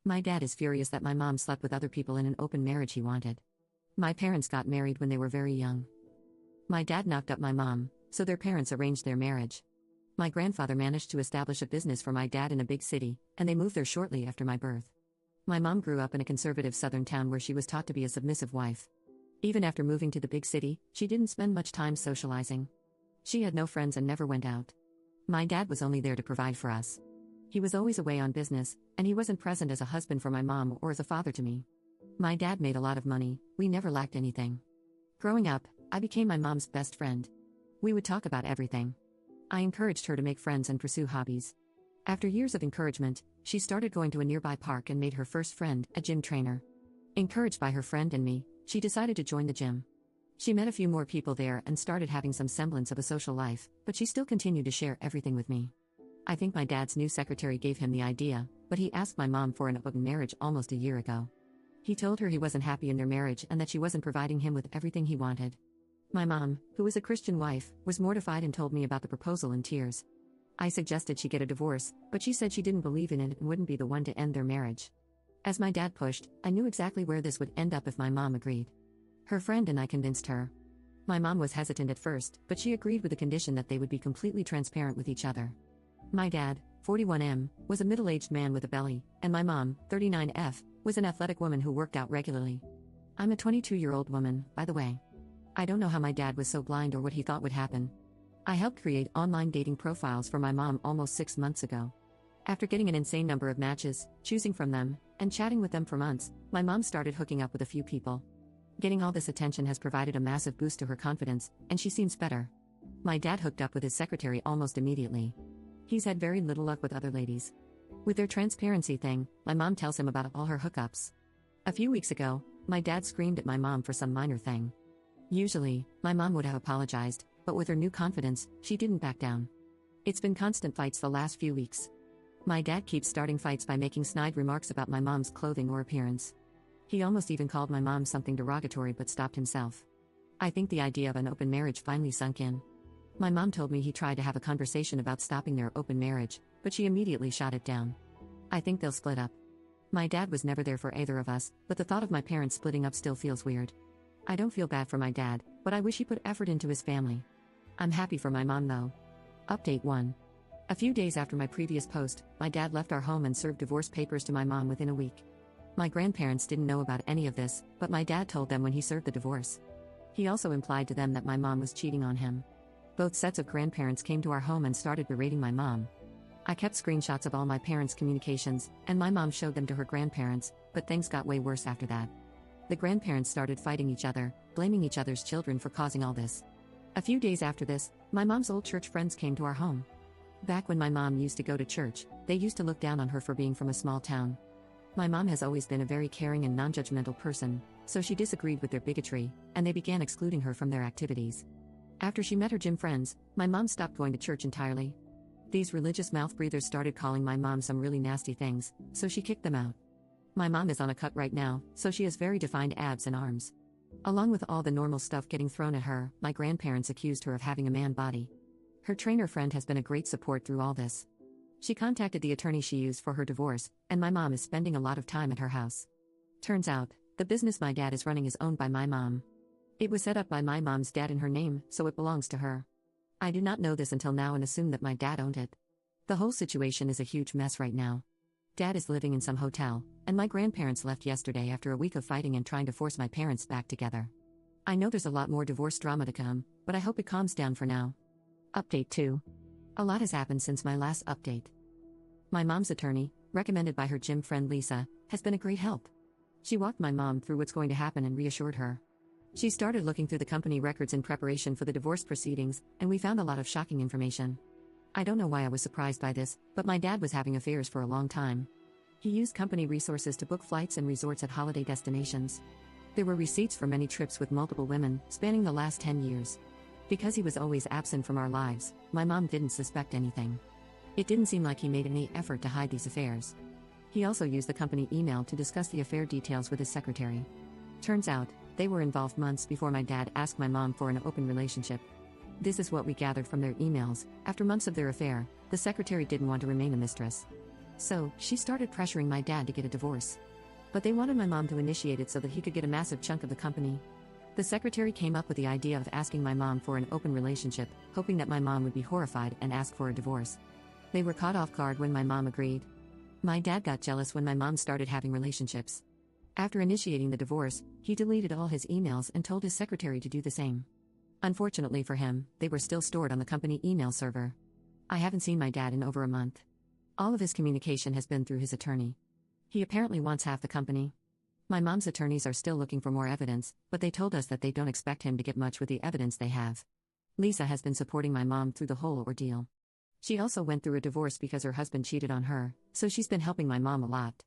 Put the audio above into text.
My dad is furious that my mom slept with other people in an open marriage he wanted. My parents got married when they were very young. My dad knocked up my mom, so their parents arranged their marriage. My grandfather managed to establish a business for my dad in a big city, and they moved there shortly after my birth. My mom grew up in a conservative southern town where she was taught to be a submissive wife. Even after moving to the big city, she didn't spend much time socializing. She had no friends and never went out. My dad was only there to provide for us. He was always away on business, and he wasn't present as a husband for my mom or as a father to me. My dad made a lot of money, we never lacked anything. Growing up, I became my mom's best friend. We would talk about everything. I encouraged her to make friends and pursue hobbies. After years of encouragement, she started going to a nearby park and made her first friend, a gym trainer. Encouraged by her friend and me, she decided to join the gym. She met a few more people there and started having some semblance of a social life, but she still continued to share everything with me. I think my dad's new secretary gave him the idea, but he asked my mom for an open marriage almost a year ago. He told her he wasn't happy in their marriage and that she wasn't providing him with everything he wanted. My mom, who is a Christian wife, was mortified and told me about the proposal in tears. I suggested she get a divorce, but she said she didn't believe in it and wouldn't be the one to end their marriage. As my dad pushed, I knew exactly where this would end up if my mom agreed. Her friend and I convinced her. My mom was hesitant at first, but she agreed with the condition that they would be completely transparent with each other. My dad, 41M, was a middle-aged man with a belly, and my mom, 39F, was an athletic woman who worked out regularly. I'm a 22-year-old woman, by the way. I don't know how my dad was so blind or what he thought would happen. I helped create online dating profiles for my mom almost 6 months ago. After getting an insane number of matches, choosing from them, and chatting with them for months, my mom started hooking up with a few people. Getting all this attention has provided a massive boost to her confidence, and she seems better. My dad hooked up with his secretary almost immediately. He's had very little luck with other ladies. With their transparency thing, my mom tells him about all her hookups. A few weeks ago, my dad screamed at my mom for some minor thing. Usually, my mom would have apologized, but with her new confidence, she didn't back down. It's been constant fights the last few weeks. My dad keeps starting fights by making snide remarks about my mom's clothing or appearance. He almost even called my mom something derogatory but stopped himself. I think the idea of an open marriage finally sunk in. My mom told me he tried to have a conversation about stopping their open marriage, but she immediately shot it down. I think they'll split up. My dad was never there for either of us, but the thought of my parents splitting up still feels weird. I don't feel bad for my dad, but I wish he put effort into his family. I'm happy for my mom though. Update 1. A few days after my previous post, my dad left our home and served divorce papers to my mom within a week. My grandparents didn't know about any of this, but my dad told them when he served the divorce. He also implied to them that my mom was cheating on him. Both sets of grandparents came to our home and started berating my mom. I kept screenshots of all my parents' communications, and my mom showed them to her grandparents, but things got way worse after that. The grandparents started fighting each other, blaming each other's children for causing all this. A few days after this, my mom's old church friends came to our home. Back when my mom used to go to church, they used to look down on her for being from a small town. My mom has always been a very caring and non-judgmental person, so she disagreed with their bigotry, and they began excluding her from their activities. After she met her gym friends, my mom stopped going to church entirely. These religious mouth-breathers started calling my mom some really nasty things, so she kicked them out. My mom is on a cut right now, so she has very defined abs and arms. Along with all the normal stuff getting thrown at her, my grandparents accused her of having a man body. Her trainer friend has been a great support through all this. She contacted the attorney she used for her divorce, and my mom is spending a lot of time at her house. Turns out, the business my dad is running is owned by my mom. It was set up by my mom's dad in her name, so it belongs to her. I did not know this until now and assumed that my dad owned it. The whole situation is a huge mess right now. Dad is living in some hotel, and my grandparents left yesterday after a week of fighting and trying to force my parents back together. I know there's a lot more divorce drama to come, but I hope it calms down for now. Update 2. A lot has happened since my last update. My mom's attorney, recommended by her gym friend Lisa, has been a great help. She walked my mom through what's going to happen and reassured her. She started looking through the company records in preparation for the divorce proceedings, and we found a lot of shocking information. I don't know why I was surprised by this, but my dad was having affairs for a long time. He used company resources to book flights and resorts at holiday destinations. There were receipts for many trips with multiple women, spanning the last 10 years. Because he was always absent from our lives, my mom didn't suspect anything. It didn't seem like he made any effort to hide these affairs. He also used the company email to discuss the affair details with his secretary. Turns out, they were involved months before my dad asked my mom for an open relationship. This is what we gathered from their emails. After months of their affair, the secretary didn't want to remain a mistress. So, she started pressuring my dad to get a divorce. But they wanted my mom to initiate it so that he could get a massive chunk of the company. The secretary came up with the idea of asking my mom for an open relationship, hoping that my mom would be horrified and ask for a divorce. They were caught off guard when my mom agreed. My dad got jealous when my mom started having relationships. After initiating the divorce, he deleted all his emails and told his secretary to do the same. Unfortunately for him, they were still stored on the company email server. I haven't seen my dad in over a month. All of his communication has been through his attorney. He apparently wants half the company. My mom's attorneys are still looking for more evidence, but they told us that they don't expect him to get much with the evidence they have. Lisa has been supporting my mom through the whole ordeal. She also went through a divorce because her husband cheated on her, so she's been helping my mom a lot.